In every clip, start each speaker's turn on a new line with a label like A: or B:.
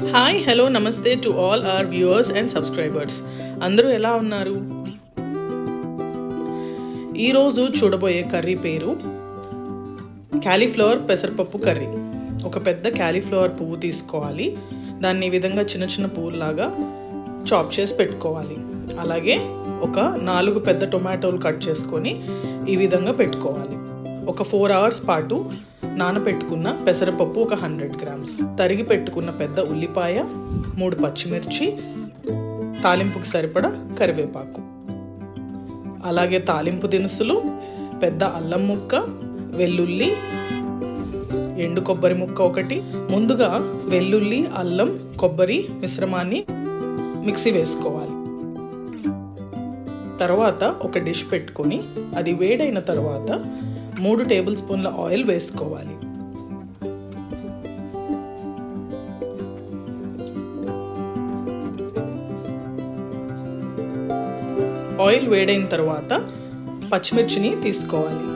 A: Hi hello నమస్తే to all our viewers and subscribers. అందరూ ఎలా ఉన్నారు? ఈరోజు చూడబోయే కర్రీ పేరు క్యాలీఫ్లవర్ పెసరపప్పు కర్రీ. ఒక పెద్ద క్యాలీఫ్లవర్ పువ్వు తీసుకోవాలి. దాన్ని ఈ విధంగా చిన్న చిన్న పువ్వులాగా చాప్ చేసి పెట్టుకోవాలి. అలాగే ఒక 4 పెద్ద టొమాటోలు కట్ చేసుకొని ఈ విధంగా పెట్టుకోవాలి. ఒక 4 అవర్స్ పాటు నానబెట్టుకున్న పెసరపప్పు ఒక 100 గ్రామ్స్, తరిగి పెట్టుకున్న పెద్ద ఉల్లిపాయ, 3 పచ్చిమిర్చి, తాలింపుకి సరిపడా కరివేపాకు, అలాగే తాలింపు దినుసులు, పెద్ద అల్లం ముక్క, వెల్లుల్లి, ఎండు కొబ్బరి ముక్క ఒకటి. ముందుగా వెల్లుల్లి, అల్లం, కొబ్బరి మిశ్రమాన్ని మిక్సీ వేసుకోవాలి. తర్వాత ఒక డిష్ పెట్టుకొని అది వేడైన తర్వాత 3 టేబుల్ స్పూన్ల ఆయిల్ వేసుకోవాలి. ఆయిల్ వేడైన తర్వాత పచ్చిమిర్చిని తీసుకోవాలి.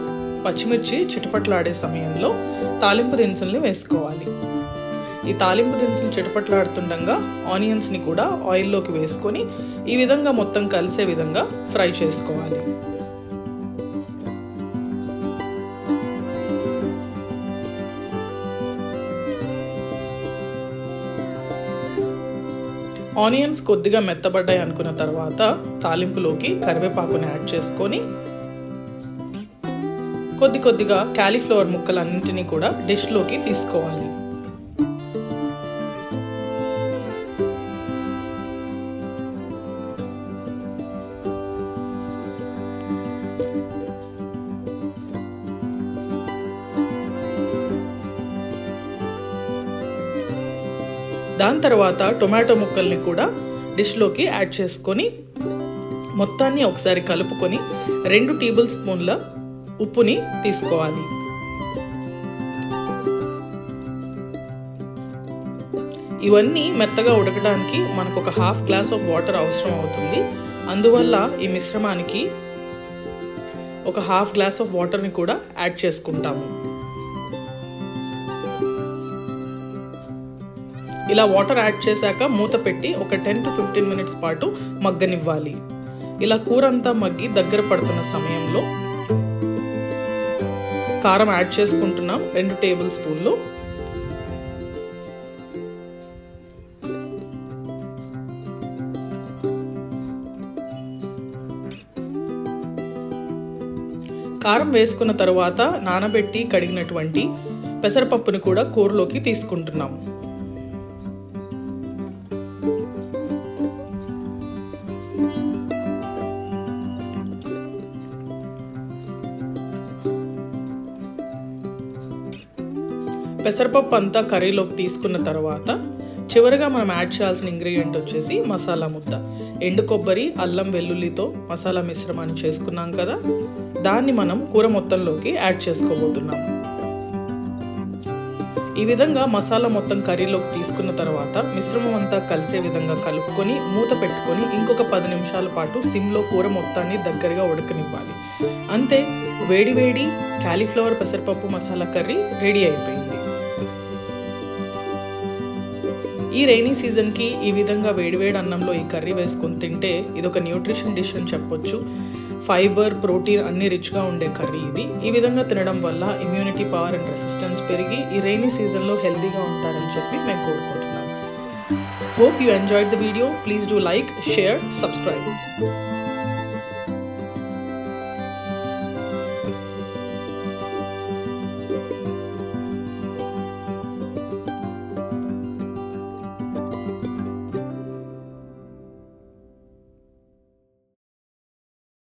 A: పచ్చిమిర్చి చిటపట్లాడే సమయంలో తాలింపు దినుసుల్ని వేసుకోవాలి. ఈ తాలింపు దినుసులు చిటపట్లాడుతుండగా ఆనియన్స్ని కూడా ఆయిల్లోకి వేసుకొని ఈ విధంగా మొత్తం కలిసే విధంగా ఫ్రై చేసుకోవాలి. ఆనియన్స్ కొద్దిగా మెత్తబడ్డాయి అనుకున్న తర్వాత తాలింపులోకి కరివేపాకుని యాడ్ చేసుకొని కొద్దిగా క్యాలీఫ్లవర్ ముక్కలన్నింటినీ కూడా డిష్లోకి తీసుకోవాలి. దాని తర్వాత టొమాటో ముక్కల్ని కూడా డిష్లోకి యాడ్ చేసుకొని మొత్తాన్ని ఒకసారి కలుపుకొని 2 టేబుల్ స్పూన్ల ఉప్పుని తీసుకోవాలి. ఇవన్నీ మెత్తగా ఉడకడానికి మనకు ఒక 1/2 గ్లాస్ ఆఫ్ వాటర్ అవసరం అవుతుంది. అందువల్ల ఈ మిశ్రమానికి ఒక 1/2 గ్లాస్ ఆఫ్ వాటర్ని కూడా యాడ్ చేసుకుంటాము. ఇలా వాటర్ యాడ్ చేశాక మూత పెట్టి ఒక 10 to 15 మినిట్స్ పాటు మగ్గనివ్వాలి. ఇలా కూర అంతా మగ్గి దగ్గర పడుతున్న సమయంలో కారం యాడ్ చేసుకుంటున్నాం 2 టేబుల్ స్పూన్లు. కారం వేసుకున్న తర్వాత నానబెట్టి కడిగినటువంటి పెసరపప్పుని కూడా కూరలోకి తీసుకుంటున్నాం. పెసరపప్పు అంతా కర్రీలోకి తీసుకున్న తర్వాత చివరిగా మనం యాడ్ చేయాల్సిన ఇంగ్రీడియంట్ వచ్చేసి మసాలా ముద్ద. ఎండు కొబ్బరి, అల్లం, వెల్లుల్లితో మసాలా మిశ్రమాన్ని చేసుకున్నాం కదా, దాన్ని మనం కూర మొత్తంలోకి యాడ్ చేసుకోబోతున్నాం. ఈ విధంగా మసాలా మొత్తం కర్రీలోకి తీసుకున్న తర్వాత మిశ్రమం అంతా కలిసే విధంగా కలుపుకొని మూత పెట్టుకొని ఇంకొక 10 నిమిషాల పాటు సిమ్లో కూర మొత్తాన్ని దగ్గరగా ఉడకనివ్వాలి. అంతే, వేడి క్యాలీఫ్లవర్ పెసరపప్పు మసాలా కర్రీ రెడీ అయిపోయింది. ఈ రైనీ సీజన్కి ఈ విధంగా వేడివేడి అన్నంలో ఈ కర్రీ వేసుకొని తింటే ఇదొక న్యూట్రిషన్ డిష్ అని చెప్పొచ్చు. ఫైబర్, ప్రోటీన్ అన్ని రిచ్గా ఉండే కర్రీ ఇది. ఈ విధంగా తినడం వల్ల ఇమ్యూనిటీ పవర్ అండ్ రెసిస్టెన్స్ పెరిగి ఈ రైనీ సీజన్లో హెల్తీగా ఉంటారని చెప్పి మేము కోరుకుంటున్నాం. Hope you enjoyed the video. Please do like, share, subscribe.